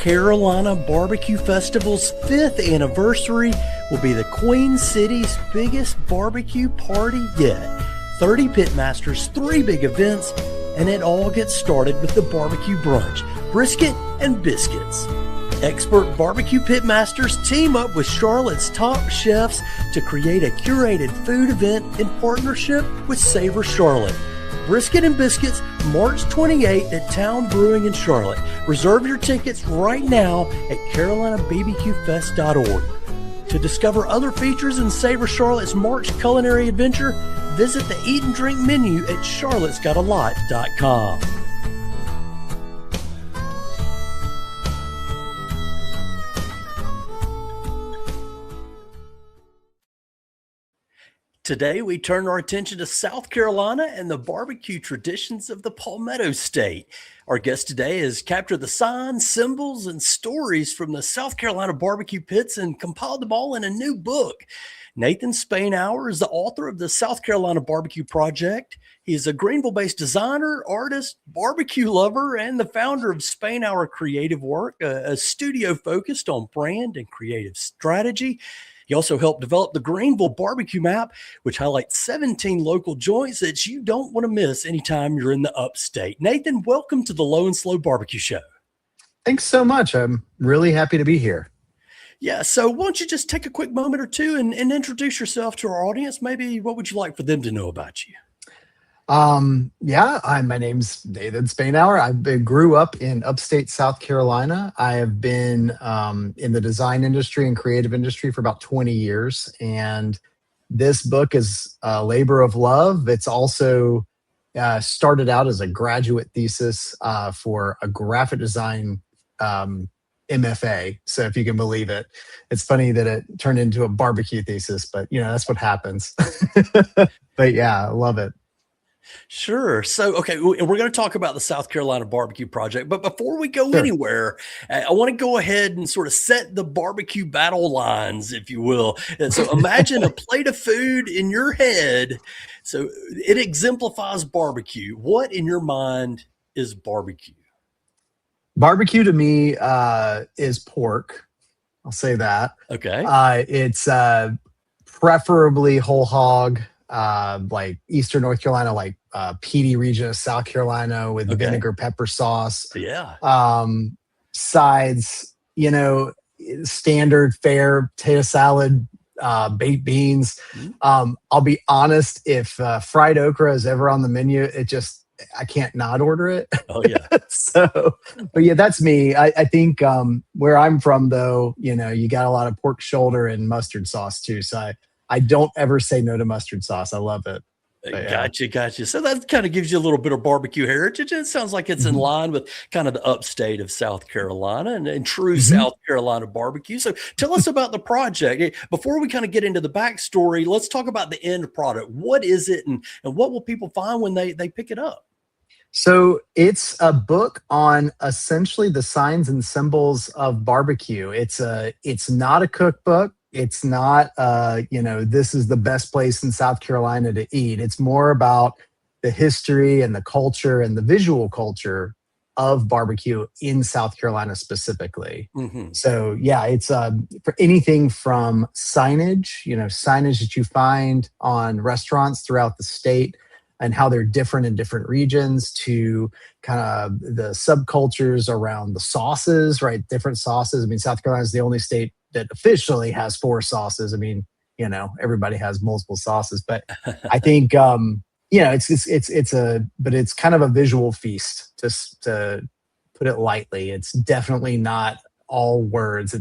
Carolina BBQ Festival's 5th anniversary will be the Queen City's biggest barbecue party yet. 30 pitmasters, 3 big events, and it all gets started with the barbecue brunch, brisket and biscuits. Expert barbecue pitmasters team up with Charlotte's top chefs to create a curated food event in partnership with Savor Charlotte. Brisket and Biscuits, March 28th at Town Brewing in Charlotte. Reserve your tickets right now at CarolinaBBQFest.org. To discover other features in Savor Charlotte's March culinary adventure, visit the Eat and Drink menu at charlottesgotalot.com. Today, we turn our attention to South Carolina and the barbecue traditions of the Palmetto State. Our guest today has captured the signs, symbols, and stories from the South Carolina barbecue pits and compiled them all in a new book. Nathan Spainhour is the author of the South Carolina BBQ Project. He is a Greenville-based designer, artist, barbecue lover, and the founder of Spainhour Creative Work, a studio focused on brand and creative strategy. He also helped develop the Greenville Barbecue Map, which highlights 17 local joints that you don't want to miss anytime you're in the upstate. Nathan, welcome to the Low and Slow Barbecue Show. Thanks so much. I'm really happy to be here. Yeah, so why don't you just take a quick moment or two and introduce yourself to our audience? Maybe what would you like for them to know about you? My name's Nathan Spainhour. I grew up in upstate South Carolina. I have been in the design industry and creative industry for about 20 years. And this book is a labor of love. It's also started out as a graduate thesis for a graphic design MFA. So if you can believe it, it's funny that it turned into a barbecue thesis, but that's what happens. But yeah, I love it. Sure. So, okay, we're going to talk about the South Carolina Barbecue Project, but before we go anywhere, I want to go ahead and sort of set the barbecue battle lines, if you will. And so imagine a plate of food in your head. So it exemplifies barbecue. What in your mind is barbecue? Barbecue to me is pork. I'll say that. Okay. It's preferably whole hog, like Eastern North Carolina, like PD region of South Carolina with vinegar pepper sauce. Yeah. Sides, standard fare, potato salad, baked beans. Mm-hmm. I'll be honest, if fried okra is ever on the menu, I can't not order it. Oh yeah. But yeah, that's me. I think where I'm from though, you got a lot of pork shoulder and mustard sauce too. So I don't ever say no to mustard sauce. I love it. Gotcha. So that kind of gives you a little bit of barbecue heritage. It sounds like it's in line with kind of the upstate of South Carolina and true South Carolina barbecue. So tell us about the project. Before we kind of get into the backstory, let's talk about the end product. What is it and what will people find when they pick it up? So it's a book on essentially the signs and symbols of barbecue. It's not a cookbook. It's not, this is the best place in South Carolina to eat. It's more about the history and the culture and the visual culture of barbecue in South Carolina specifically. Mm-hmm. So yeah, it's for anything from signage, signage that you find on restaurants throughout the state and how they're different in different regions, to kind of the subcultures around the sauces, right? Different sauces. I mean, South Carolina is the only state that officially has 4 sauces. I mean, everybody has multiple sauces, but I think, it's kind of a visual feast, just to put it lightly. It's definitely not all words.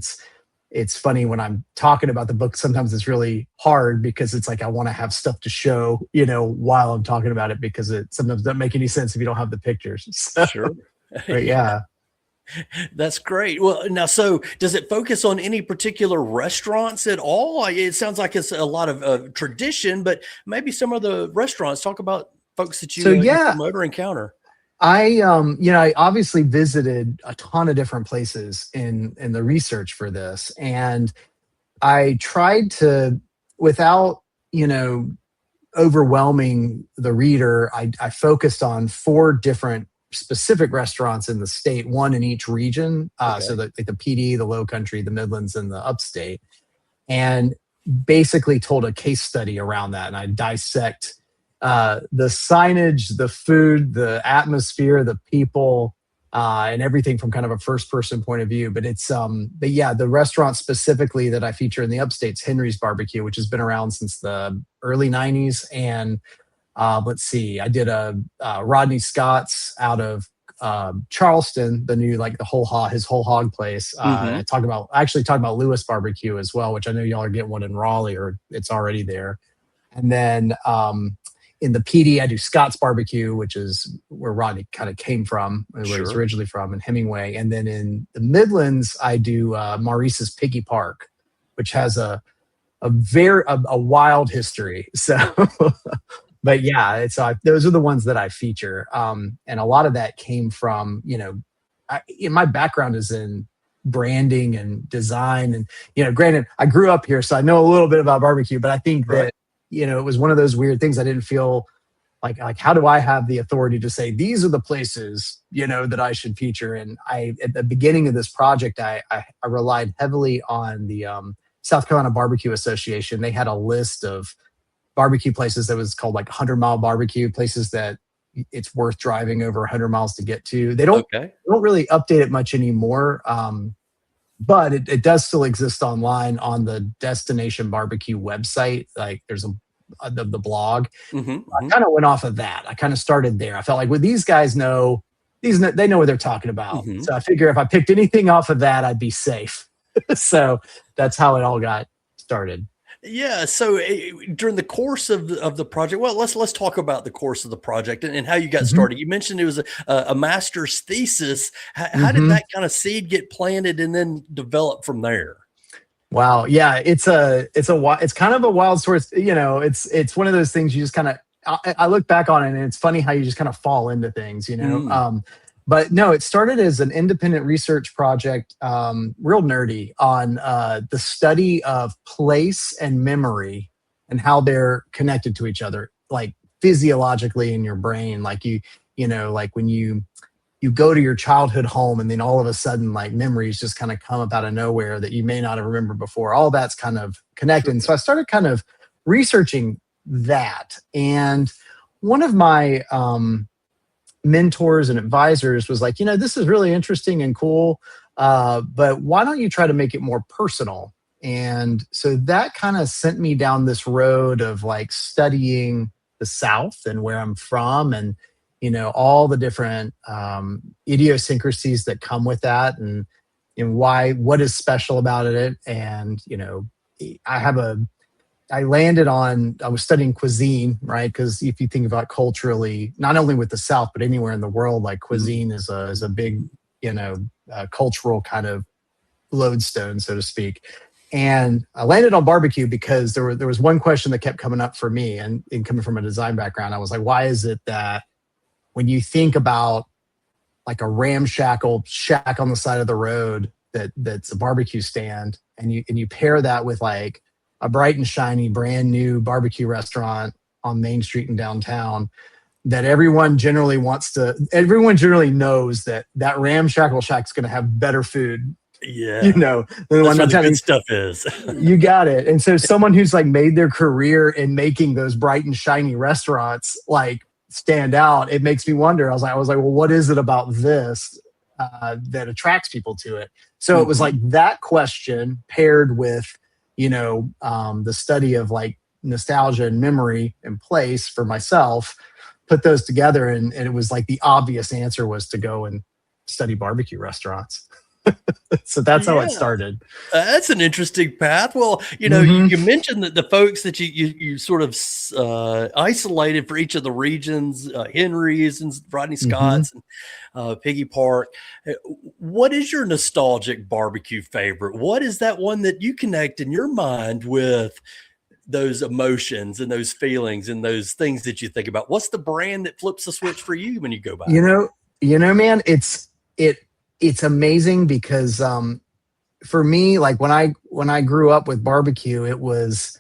It's funny when I'm talking about the book, sometimes it's really hard because it's like, I want to have stuff to show, while I'm talking about it, because it sometimes doesn't make any sense if you don't have the pictures. So, sure. But yeah. That's great. Well, now, so does it focus on any particular restaurants at all? It sounds like it's a lot of tradition, but maybe some of the restaurants. Talk about folks that you promote or encounter. I obviously visited a ton of different places in the research for this, and I tried to, without overwhelming the reader, I focused on 4 different specific restaurants in the state, one in each region. Okay. So like the PD, the Low Country, the Midlands, and the Upstate, and basically told a case study around that. And I dissect the signage, the food, the atmosphere, the people, and everything from kind of a first person point of view. But but yeah, the restaurant specifically that I feature in the Upstate's Henry's Barbecue, which has been around since the early 90s. And let's see, I did a Rodney Scott's out of Charleston, the new, like his whole hog place. I actually talk about Lewis Barbecue as well, which I know y'all are getting one in Raleigh, or it's already there. And then in the PD, I do Scott's Barbecue, which is where Rodney kind of came from, where he's originally from, in Hemingway. And then in the Midlands, I do Maurice's Piggy Park, which has a wild history. So, but yeah, it's those are the ones that I feature, and a lot of that came from, my background is in branding and design, and granted, I grew up here, so I know a little bit about barbecue, but I think that it was one of those weird things. I didn't feel like how do I have the authority to say these are the places that I should feature? And at the beginning of this project, I relied heavily on the South Carolina Barbecue Association. They had a list of barbecue places that was called like 100-mile barbecue, places that it's worth driving over 100 miles to get to. They don't really update it much anymore, but it does still exist online on the Destination Barbecue website. Like there's the blog. I kind of went off of that. I kind of started there. I felt like, well, these guys know they know what they're talking about. So I figure if I picked anything off of that, I'd be safe. So that's how it all got started. Yeah. So during the course of the project, well, let's talk about the course of the project and how you got started. You mentioned it was a master's thesis. How did that kind of seed get planted and then develop from there? Wow. Yeah. It's kind of a wild story. It's one of those things you just kind of, I look back on it and it's funny how you just kind of fall into things, But no, it started as an independent research project, real nerdy, on the study of place and memory and how they're connected to each other, like physiologically in your brain. Like like when you go to your childhood home and then all of a sudden, like memories just kind of come up out of nowhere that you may not have remembered before. All that's kind of connected. And so I started kind of researching that. And one of my mentors and advisors was like, this is really interesting and cool, but why don't you try to make it more personal? And so that kind of sent me down this road of like studying the South and where I'm from, and all the different idiosyncrasies that come with that, and what is special about it. And I was studying cuisine, right? Because if you think about culturally, not only with the South, but anywhere in the world, like cuisine is a big, cultural kind of lodestone, so to speak. And I landed on barbecue because there was one question that kept coming up for me, and coming from a design background, I was like, why is it that when you think about like a ramshackle shack on the side of the road that's a barbecue stand, and you pair that with like a bright and shiny brand new barbecue restaurant on Main Street in downtown, that everyone generally knows that ramshackle shack's going to have better food. Yeah. Than that's the one where the good stuff is. You got it. And so someone who's like made their career in making those bright and shiny restaurants like stand out, it makes me wonder. I was like, well, what is it about this that attracts people to it? So it was like that question paired with the study of like nostalgia and memory and place for myself, put those together. And it was like the obvious answer was to go and study barbecue restaurants. So that's how it started. That's an interesting path. Well, you mentioned that the folks that you sort of isolated for each of the regions, Henry's and Rodney Scott's and Piggy Park. What is your nostalgic barbecue favorite? What is that one that you connect in your mind with those emotions and those feelings and those things that you think about? What's the brand that flips the switch for you when you go by? Man, it's amazing because for me, like when I grew up with barbecue, it was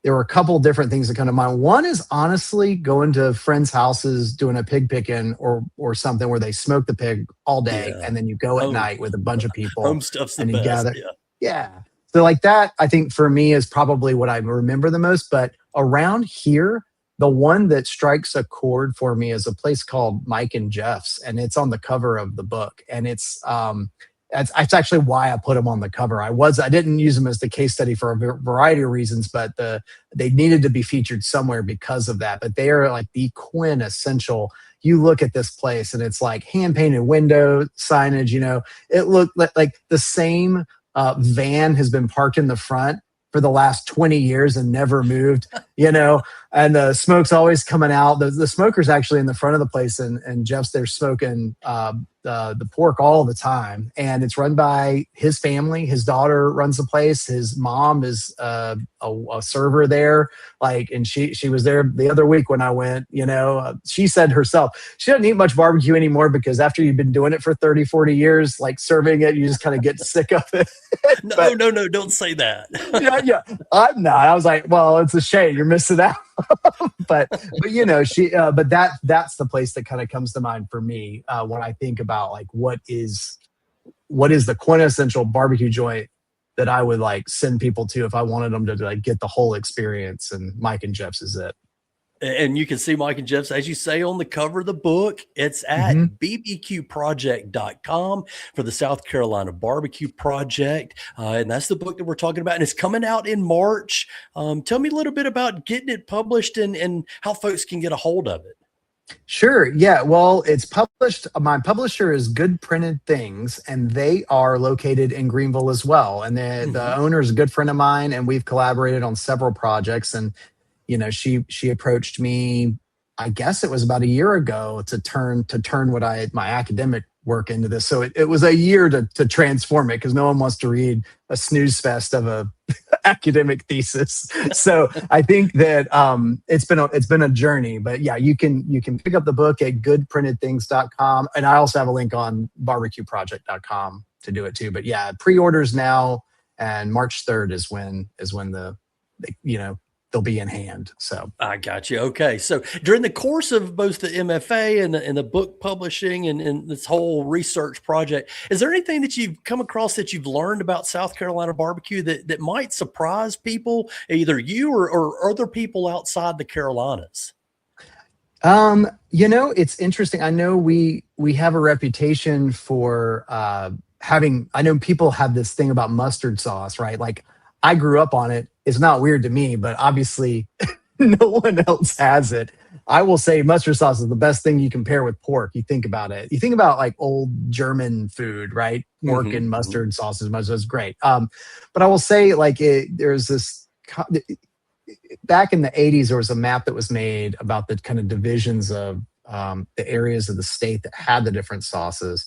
there were a couple different things that come to mind. One is honestly going to friends' houses, doing a pig picking or something where they smoke the pig all day, Yeah. and then you go at Home night with a bunch of people home stuff's the and you best. gather. Yeah. Yeah. So like that, I think for me is probably what I remember the most. But around here, the one that strikes a chord for me is a place called Mike and Jeff's, and it's on the cover of the book. And it's actually why I put them on the cover. I didn't use them as the case study for a variety of reasons, but they needed to be featured somewhere because of that. But they are like the quintessential. You look at this place and it's like hand painted window signage. It looked like the same van has been parked in the front for the last 20 years and never moved, and the smoke's always coming out. The smoker's actually in the front of the place, and Jeff's there smoking the pork all the time. And it's run by his family. His daughter runs the place. His mom is a server there. And she was there the other week when I went. She said herself, she doesn't eat much barbecue anymore because after you've been doing it for 30, 40 years, like serving it, you just kind of get sick of it. No, don't say that. Yeah, I'm not. I was like, well, it's a shame you're missing out. but that's the place that kind of comes to mind for me when I think about like what is the quintessential barbecue joint that I would like send people to if I wanted them to like get the whole experience. And Mike and Jeff's is it. And you can see Mike and Jeff's, as you say, on the cover of the book. It's at bbqproject.com for the South Carolina Barbecue Project. And that's the book that we're talking about. And it's coming out in March. Tell me a little bit about getting it published and how folks can get a hold of it. Sure. Yeah. Well, it's published. My publisher is Good Printed Things, and they are located in Greenville as well. And the owner is a good friend of mine, and we've collaborated on several projects. And she approached me, I guess it was about a year ago, to turn my academic work into this. So it was a year to transform it because no one wants to read a snooze fest of a academic thesis. So I think that it's been a journey. But yeah, you can pick up the book at goodprintedthings.com, and I also have a link on barbecueproject.com to do it too. But yeah, pre-orders now, and March 3rd is when they'll be in hand. So I got you. Okay. So during the course of both the MFA and the book publishing and this whole research project, is there anything that you've come across that you've learned about South Carolina barbecue that might surprise people, either you or other people outside the Carolinas? It's interesting. I know we have a reputation for I know people have this thing about mustard sauce, right? Like I grew up on it. It's not weird to me, but obviously no one else has it. I will say mustard sauce is the best thing you can pair with pork. You think about it. You think about like old German food, right? Pork and mustard sauces. Mustard is great. But I will say there's this, back in the 80s, there was a map that was made about the kind of divisions of the areas of the state that had the different sauces.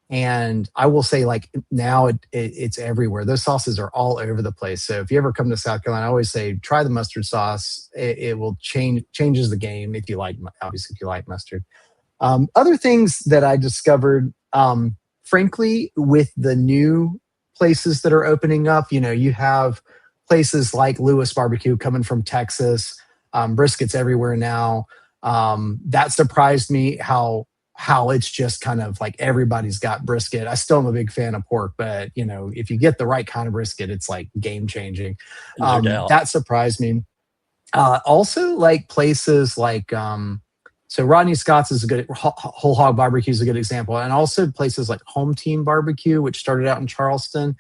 And I will say, like now it's everywhere. Those sauces are all over the place. So if you ever come to South Carolina, I always say try the mustard sauce. It will changes the game if you like mustard. Other things that I discovered, frankly, with the new places that are opening up, you have places like Lewis Barbecue coming from Texas. Brisket's everywhere now. That surprised me how it's just kind of like everybody's got brisket. I still am a big fan of pork, but if you get the right kind of brisket, it's like game changing. No doubt. That surprised me. Also like places like, so Rodney Scott's is a good, Whole Hog Barbecue is a good example. And also places like Home Team Barbecue, which started out in Charleston.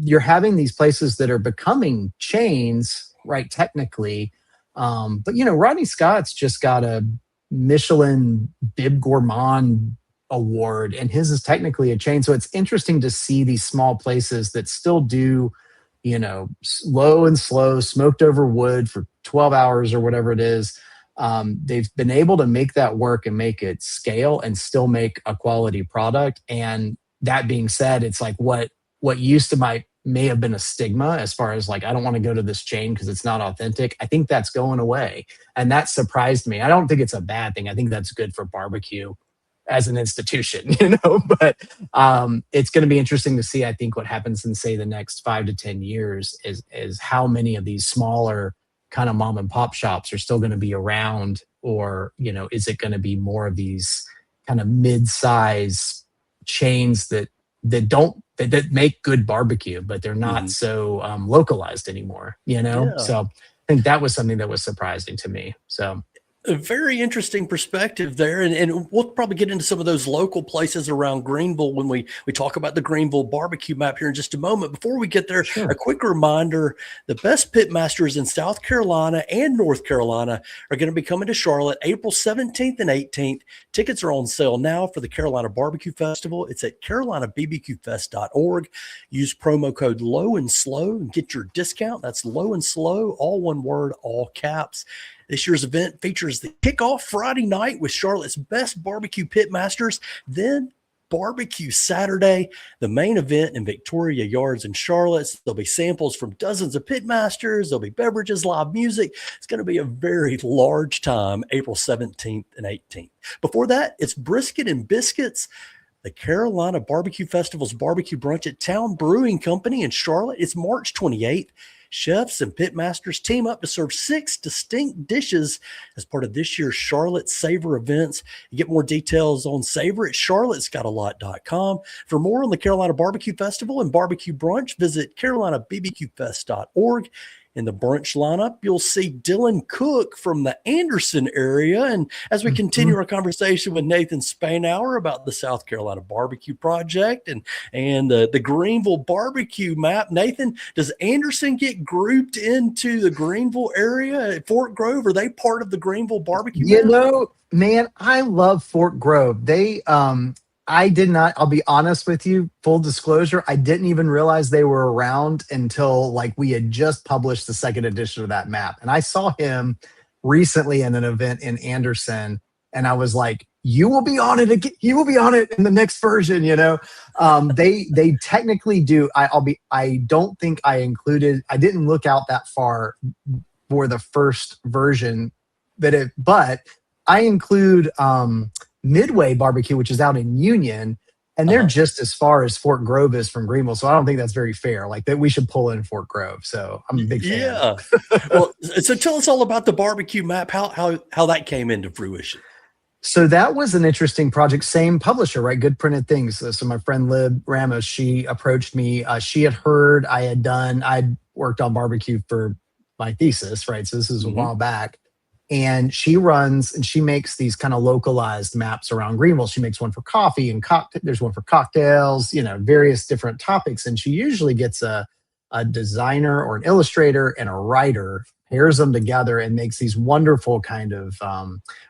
You're having these places that are becoming chains, right? Technically. But Rodney Scott's just got a Michelin Bib Gourmand award, and his is technically a chain. So it's interesting to see these small places that still do, low and slow, smoked over wood for 12 hours or whatever it is. They've been able to make that work and make it scale and still make a quality product. And that being said, it's like what used to may have been a stigma as far as like, I don't want to go to this chain because it's not authentic. I think that's going away. And that surprised me. I don't think it's a bad thing. I think that's good for barbecue as an institution, but it's going to be interesting to see, I think, what happens in, say, the next 5 to 10 years is how many of these smaller kind of mom and pop shops are still going to be around, or, is it going to be more of these kind of mid-size chains that make good barbecue, but they're not so localized anymore. Yeah. So I think that was something that was surprising to me. So A very interesting perspective there. And we'll probably get into some of those local places around Greenville when we talk about the Greenville Barbecue Map here in just a moment. Before we get there, sure. a quick reminder, the best pit masters in South Carolina and North Carolina are going to be coming to Charlotte April 17th and 18th. Tickets are on sale now for the Carolina Barbecue Festival. It's at carolinabbqfest.org. Use promo code LOW and SLOW and get your discount. That's LOW and SLOW, all one word, all caps. This year's event features the kickoff Friday night with Charlotte's best barbecue pit masters, then Barbecue Saturday, the main event in Victoria Yards in Charlotte. There'll be samples from dozens of pit masters. There'll be beverages, live music. It's going to be a very large time, April 17th and 18th. Before that, it's brisket and biscuits. The Carolina Barbecue Festival's barbecue brunch at Town Brewing Company in Charlotte. It's March 28th. Chefs and pitmasters team up to serve 6 distinct dishes as part of this year's Charlotte Savor events. You get more details on Savor at charlottesgotalot.com. For more on the Carolina Barbecue Festival and Barbecue Brunch, visit carolinabbqfest.org. In the brunch lineup, you'll see Dylan Cook from the Anderson area. And as we continue our conversation with Nathan Spainhour about the South Carolina Barbecue Project and the Greenville Barbecue Map, Nathan, does Anderson get grouped into the Greenville area at Fort Grove? Are they part of the Greenville Barbecue Map? Man, I love Fort Grove. I did not, I'll be honest with you, full disclosure, I didn't even realize they were around until we had just published the second edition of that map. And I saw him recently in an event in Anderson, and I was like, you will be on it again. You will be on it in the next version, They technically do. I don't think I didn't look out that far for the first version but I include Midway Barbecue, which is out in Union, and they're just as far as Fort Grove is from Greenville. So I don't think that's very fair. That we should pull in Fort Grove. So I'm a big fan. Yeah. Well, so tell us all about the barbecue map, how that came into fruition. So that was an interesting project. Same publisher, right? Good Printed Things. So my friend Lib Ramos, she approached me. She had heard I'd worked on barbecue for my thesis, right? So this is a while back. And she makes these kind of localized maps around Greenville. She makes one for coffee and there's one for cocktails, various different topics. And she usually gets a designer or an illustrator and a writer, pairs them together and makes these wonderful kind of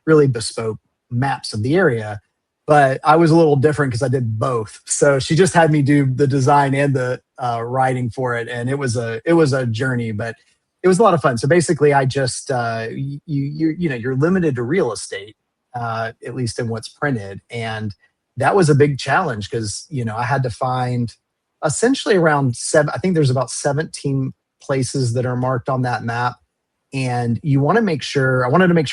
really bespoke maps of the area. But I was a little different because I did both. So she just had me do the design and the writing for it. And it was a journey, but it was a lot of fun. So basically, I just you're limited to real estate, at least in what's printed, and that was a big challenge because I had to find essentially around 7. I think there's about 17 places that are marked on that map, and I wanted to make sure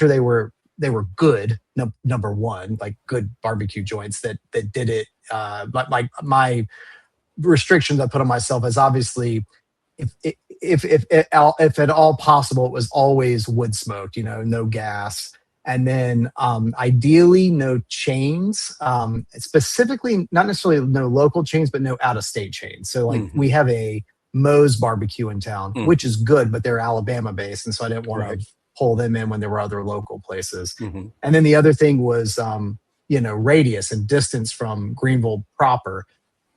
they were good. Number one, good barbecue joints that did it. My restrictions I put on myself is obviously if at all possible, it was always wood smoked, no gas. And then ideally no chains, specifically not necessarily no local chains, but no out-of-state chains. So we have a Moe's barbecue in town, which is good, but they're Alabama based. And so I didn't want to pull them in when there were other local places. And then the other thing was, radius and distance from Greenville proper.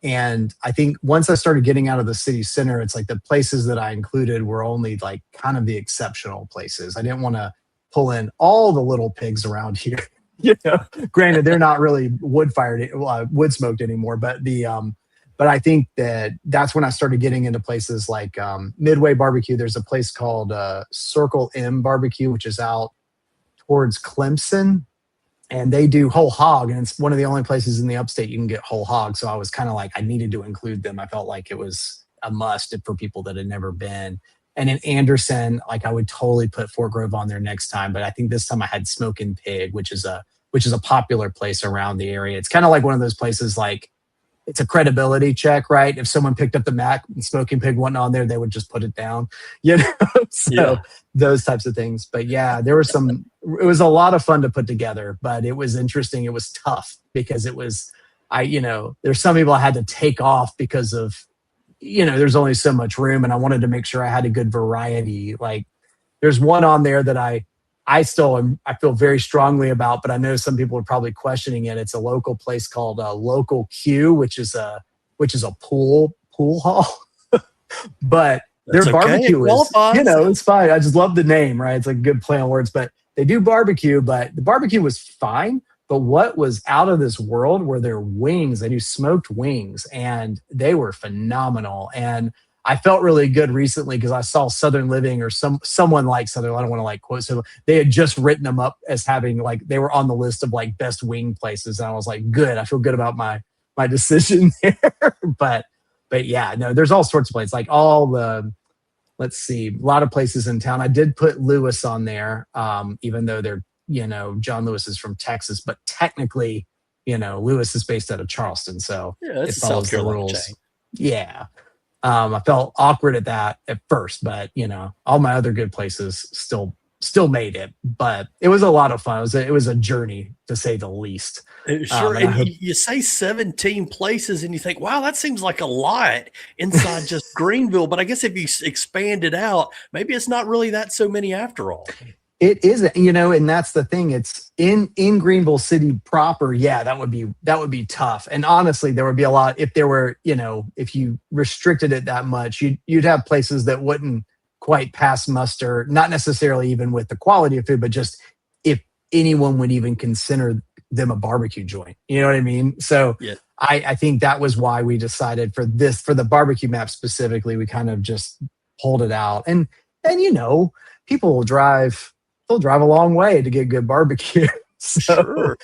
And I think once I started getting out of the city center, it's the places that I included were only kind of the exceptional places. I didn't want to pull in all the little pigs around here. Granted, they're not really wood smoked anymore, but but I think that's when I started getting into places like Midway Barbecue. There's a place called Circle M Barbecue, which is out towards Clemson. And they do whole hog, and it's one of the only places in the upstate you can get whole hog. So I was kind of I needed to include them. I felt like it was a must for people that had never been. And in Anderson, I would totally put Fort Grove on there next time. But I think this time I had Smokin' Pig, which is a popular place around the area. It's kind of like one of those places it's a credibility check, right? If someone picked up the Mac and Smoking Pig wasn't on there, they would just put it down, you know? So Yeah. those types of things. But yeah, there were it was a lot of fun to put together, but it was interesting. It was tough because there's some people I had to take off because of, there's only so much room, and I wanted to make sure I had a good variety. Like there's one on there that I feel very strongly about, but I know some people are probably questioning it. It's a local place called Local Q, which is a pool hall. But That's their okay. barbecue It qualifies. it's fine. I just love the name, right? It's like a good play on words. But they do barbecue, but the barbecue was fine. But what was out of this world were their wings. They do smoked wings, and they were phenomenal. And I felt really good recently because I saw Southern Living or someone like Southern. I don't want to like quote. So they had just written them up as having like they were on the list of like best wing places, and I was like, good. I feel good about my decision there. but yeah, no, there's all sorts of places. Like let's see, a lot of places in town. I did put Lewis on there, even though they're John Lewis is from Texas, but technically, Lewis is based out of Charleston, so Yeah, it's it a follows South Carolina the rules. chain. Yeah. I felt awkward at that at first, but all my other good places still made it. But it was a lot of fun. It was a journey, to say the least. Sure. And you say 17 places and you think, wow, that seems like a lot inside just Greenville. But I guess if you expand it out, maybe it's not really that so many after all. It isn't, and that's the thing. It's in Greenville City proper. Yeah, that would be tough. And honestly, there would be a lot if there were, if you restricted it that much, you'd have places that wouldn't quite pass muster. Not necessarily even with the quality of food, but just if anyone would even consider them a barbecue joint. You know what I mean? So yeah. I think that was why we decided for the barbecue map specifically. We kind of just pulled it out, and people will drive. They'll drive a long way to get good barbecue. So sure.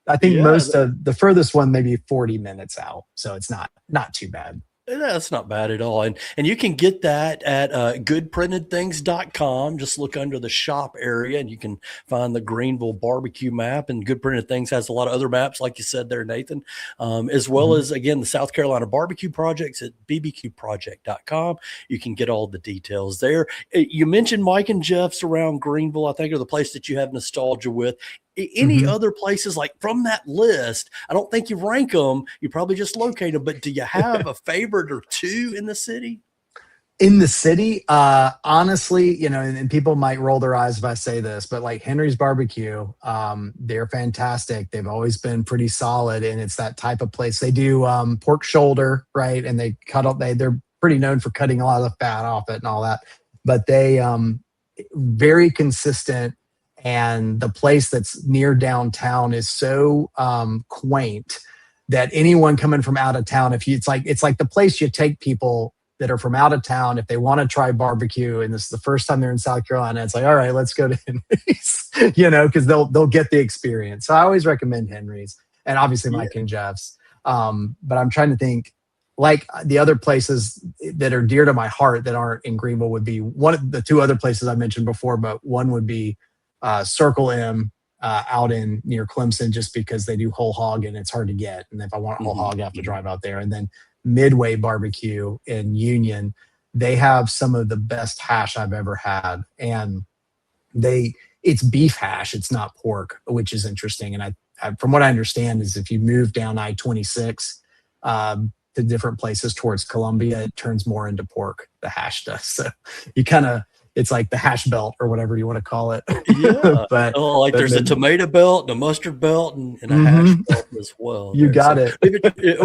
I think most of the furthest one maybe 40 minutes out. So it's not too bad. That's not bad at all. And you can get that at goodprintedthings.com. Just look under the shop area and you can find the Greenville Barbecue Map. And Good Printed Things has a lot of other maps, like you said there, Nathan, as well as, again, the South Carolina Barbecue Projects at bbqproject.com. You can get all the details there. You mentioned Mike and Jeff's around Greenville, I think, are the place that you have nostalgia with. Any other places like from that list? I don't think you rank them. You probably just locate them. But do you have a favorite or two in the city? In the city, honestly, and people might roll their eyes if I say this, but like Henry's Barbecue, they're fantastic. They've always been pretty solid, and it's that type of place. They do pork shoulder, right? And they they're pretty known for cutting a lot of the fat off it and all that. But they very consistent. And the place that's near downtown is so quaint that anyone coming from out of town, it's like the place you take people that are from out of town if they want to try barbecue, and this is the first time they're in South Carolina. It's like, all right, let's go to Henry's, because they'll get the experience. So I always recommend Henry's, and obviously Mike and Jeff's. But I'm trying to think. Like the other places that are dear to my heart that aren't in Greenville would be one of the two other places I mentioned before, but one would be Circle M out in near Clemson, just because they do whole hog and it's hard to get. And if I want whole hog, I have to drive out there. And then Midway Barbecue in Union, they have some of the best hash I've ever had. And it's beef hash, it's not pork, which is interesting. And I from what I understand is if you move down I-26 to different places towards Columbia, it turns more into pork, the hash does. So you it's like the hash belt or whatever you want to call it. Yeah. but there's a tomato belt, and a mustard belt, and a hash belt as well. You got it.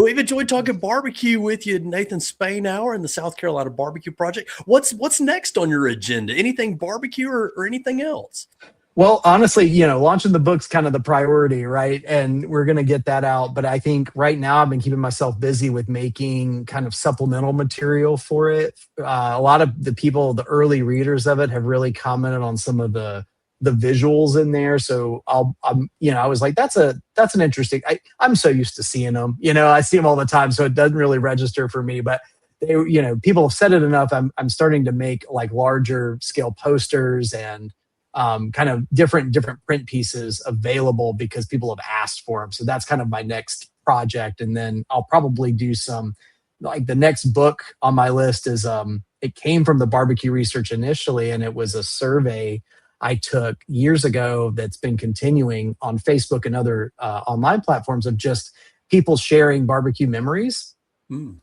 We've enjoyed talking barbecue with you, Nathan Spainhour and the South Carolina Barbecue Project. What's next on your agenda? Anything barbecue or anything else? Well, honestly, launching the book's kind of the priority, right? And we're going to get that out. But I think right now I've been keeping myself busy with making kind of supplemental material for it. A lot of the early readers of it have really commented on some of the visuals in there. So I was like, that's an interesting, I'm so used to seeing them, I see them all the time. So it doesn't really register for me, but people have said it enough. I'm starting to make like larger scale posters and kind of different print pieces available because people have asked for them. So that's kind of my next project. And then I'll probably do some, like the next book on my list is, it came from the barbecue research initially, and it was a survey I took years ago that's been continuing on Facebook and other online platforms of just people sharing barbecue memories,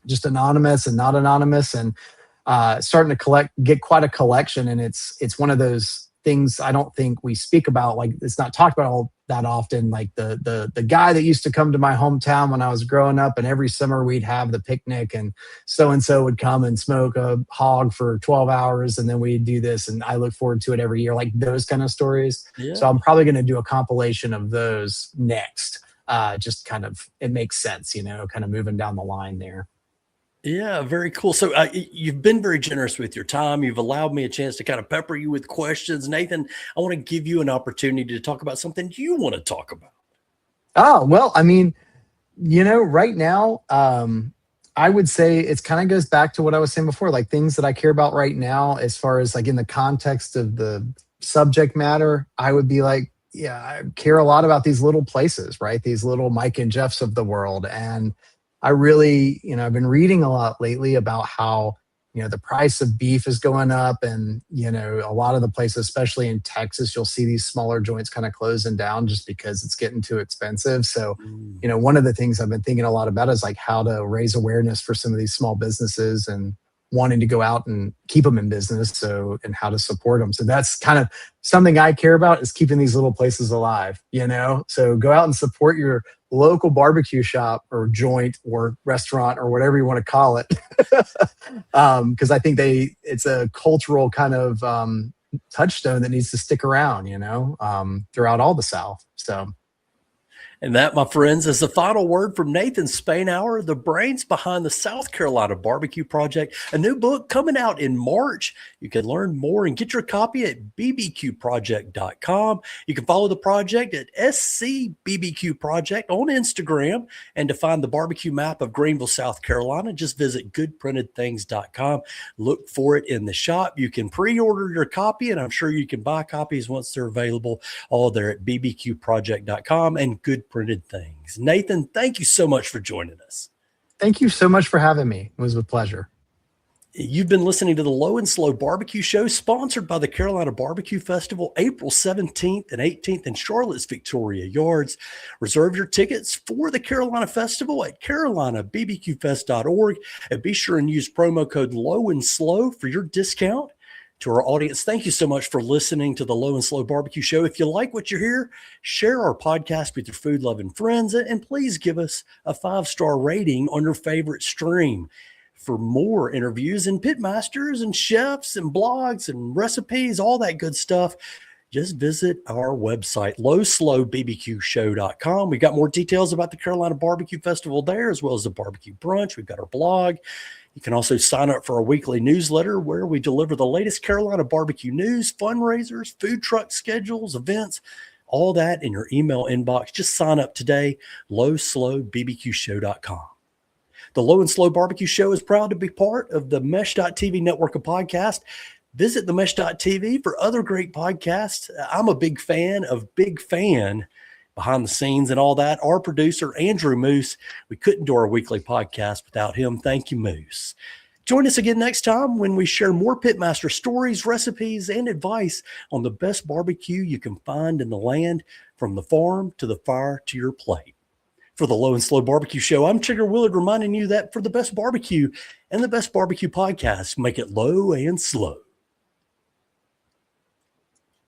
just anonymous and not anonymous, and starting to get quite a collection. And it's one of those things I don't think we speak about. Like, it's not talked about all that often. Like the guy that used to come to my hometown when I was growing up, and every summer we'd have the picnic, and so would come and smoke a hog for 12 hours, and then we'd do this, and I look forward to it every year, like those kind of stories. Yeah. So I'm probably going to do a compilation of those next. Just kind of, it makes sense, kind of moving down the line there. Yeah, very cool. So you've been very generous with your time. You've allowed me a chance to kind of pepper you with questions. Nathan, I want to give you an opportunity to talk about something you want to talk about. Oh, well, I mean, right now, I would say it's kind of goes back to what I was saying before, like things that I care about right now, as far as like in the context of the subject matter, I would be like, yeah, I care a lot about these little places, right? These little Mike and Jeffs of the world. And I really, I've been reading a lot lately about how, the price of beef is going up, and, a lot of the places, especially in Texas, you'll see these smaller joints kind of closing down just because it's getting too expensive. So, one of the things I've been thinking a lot about is like how to raise awareness for some of these small businesses and wanting to go out and keep them in business. So, and how to support them. So that's kind of something I care about, is keeping these little places alive, so go out and support your local barbecue shop or joint or restaurant or whatever you want to call it. Because I think it's a cultural kind of touchstone that needs to stick around, throughout all the South. So. And that, my friends, is the final word from Nathan Spainhour, the brains behind the South Carolina BBQ Project, a new book coming out in March. You can learn more and get your copy at bbqproject.com. You can follow the project at SCBBQ Project on Instagram. And to find the barbecue map of Greenville, South Carolina, just visit goodprintedthings.com. Look for it in the shop. You can pre-order your copy, and I'm sure you can buy copies once they're available, all there at bbqproject.com and Good Printed Things. Nathan, thank you so much for joining us. Thank you so much for having me. It was a pleasure. You've been listening to the Low and Slow Barbecue Show, sponsored by the Carolina Barbecue Festival, April 17th and 18th in Charlotte's Victoria Yards. Reserve your tickets for the Carolina Festival at carolinabbqfest.org, and be sure and use promo code Low and Slow for your discount. To our audience, thank you so much for listening to the Low and Slow Barbecue Show. If you like what you hear, share our podcast with your food-loving friends, and please give us a 5-star rating on your favorite stream. For more interviews and pitmasters and chefs and blogs and recipes, all that good stuff, just visit our website, lowslowbbqshow.com. We've got more details about the Carolina Barbecue Festival there, as well as the barbecue brunch. We've got our blog. You can also sign up for our weekly newsletter, where we deliver the latest Carolina barbecue news, fundraisers, food truck schedules, events, all that in your email inbox. Just sign up today, lowslowbbqshow.com. The Low and Slow Barbecue Show is proud to be part of the Mesh.tv network of podcasts. Visit the Mesh.tv for other great podcasts. I'm a big fan behind the scenes and all that. Our producer, Andrew Moose. We couldn't do our weekly podcast without him. Thank you, Moose. Join us again next time when we share more pitmaster stories, recipes, and advice on the best barbecue you can find in the land, from the farm to the fire to your plate. For the Low and Slow Barbecue Show, I'm Chigger Willard, reminding you that for the best barbecue and the best barbecue podcast, make it low and slow.